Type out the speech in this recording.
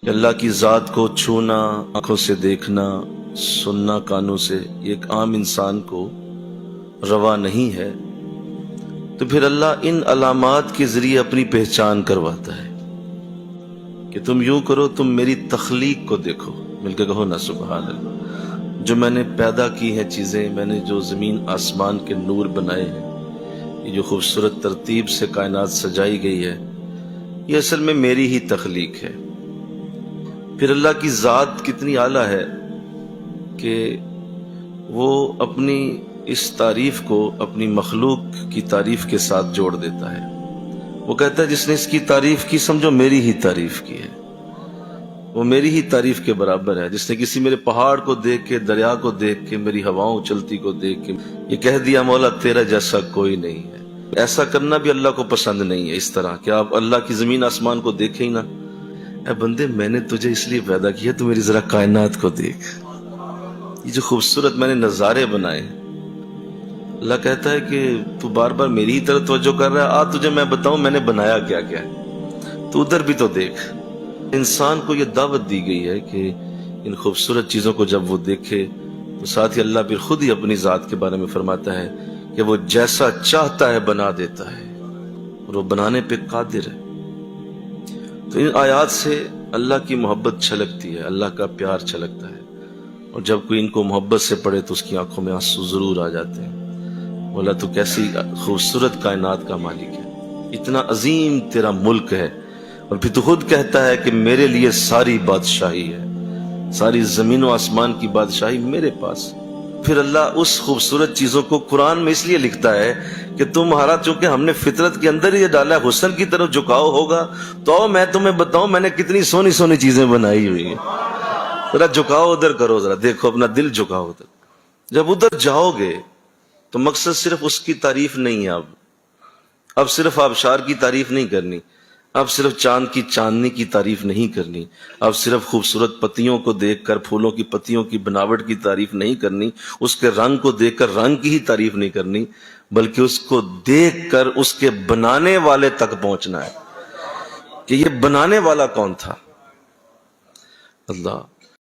کہ اللہ کی ذات کو چھونا، آنکھوں سے دیکھنا، سننا کانوں سے، یہ ایک عام انسان کو روا نہیں ہے، تو پھر اللہ ان علامات کے ذریعے اپنی پہچان کرواتا ہے کہ تم یوں کرو، تم میری تخلیق کو دیکھو، مل کے کہو نا سبحان اللہ۔ جو میں نے پیدا کی ہیں چیزیں، میں نے جو زمین آسمان کے نور بنائے ہیں، یہ جو خوبصورت ترتیب سے کائنات سجائی گئی ہے، یہ اصل میں میری ہی تخلیق ہے۔ پھر اللہ کی ذات کتنی اعلیٰ ہے کہ وہ اپنی اس تعریف کو اپنی مخلوق کی تعریف کے ساتھ جوڑ دیتا ہے۔ وہ کہتا ہے جس نے اس کی تعریف کی، سمجھو میری ہی تعریف کی ہے، وہ میری ہی تعریف کے برابر ہے۔ جس نے کسی میرے پہاڑ کو دیکھ کے، دریا کو دیکھ کے، میری ہواؤں چلتی کو دیکھ کے یہ کہہ دیا مولا تیرا جیسا کوئی نہیں ہے، ایسا کرنا بھی اللہ کو پسند نہیں ہے۔ اس طرح کہ آپ اللہ کی زمین آسمان کو دیکھیں ہی نہ۔ اے بندے، میں نے تجھے اس لیے پیدا کیا، تو میری ذرا کائنات کو دیکھ، یہ جو خوبصورت میں نے نظارے بنائے ہیں۔ اللہ کہتا ہے کہ تو بار بار میری ہی طرف توجہ کر رہا ہے، آ تجھے میں بتاؤں میں نے بنایا کیا کیا ہے، تو ادھر بھی تو دیکھ۔ انسان کو یہ دعوت دی گئی ہے کہ ان خوبصورت چیزوں کو جب وہ دیکھے تو ساتھ ہی اللہ پھر خود ہی اپنی ذات کے بارے میں فرماتا ہے کہ وہ جیسا چاہتا ہے بنا دیتا ہے، اور وہ بنانے پہ قادر ہے۔ تو ان آیات سے اللہ کی محبت چھلکتی ہے، اللہ کا پیار چھلکتا ہے، اور جب کوئی ان کو محبت سے پڑھے تو اس کی آنکھوں میں آنسو ضرور آ جاتے ہیں۔ بولا تو کیسی خوبصورت کائنات کا مالک ہے، اتنا عظیم تیرا ملک ہے، اور پھر تو خود کہتا ہے کہ میرے لیے ساری بادشاہی ہے، ساری زمین و آسمان کی بادشاہی میرے پاس۔ پھر اللہ اس خوبصورت چیزوں کو قرآن میں اس لیے لکھتا ہے کہ تمہارا، چونکہ ہم نے فطرت کے اندر یہ ڈالا ہے حسن کی طرف جھکاؤ ہوگا، تو میں تمہیں بتاؤں میں نے کتنی سونی سونی چیزیں بنائی ہوئی ہیں، ذرا جھکاؤ ادھر کرو، ذرا دیکھو، اپنا دل جھکاؤ ادھر۔ جب ادھر جاؤ گے تو مقصد صرف اس کی تعریف نہیں ہے، اب صرف آبشار کی تعریف نہیں کرنی، اب صرف چاند کی چاندنی کی تعریف نہیں کرنی، اب صرف خوبصورت پتیوں کو دیکھ کر، پھولوں کی پتیوں کی بناوٹ کی تعریف نہیں کرنی، اس کے رنگ کو دیکھ کر رنگ کی ہی تعریف نہیں کرنی، بلکہ اس کو دیکھ کر اس کے بنانے والے تک پہنچنا ہے کہ یہ بنانے والا کون تھا، اللہ۔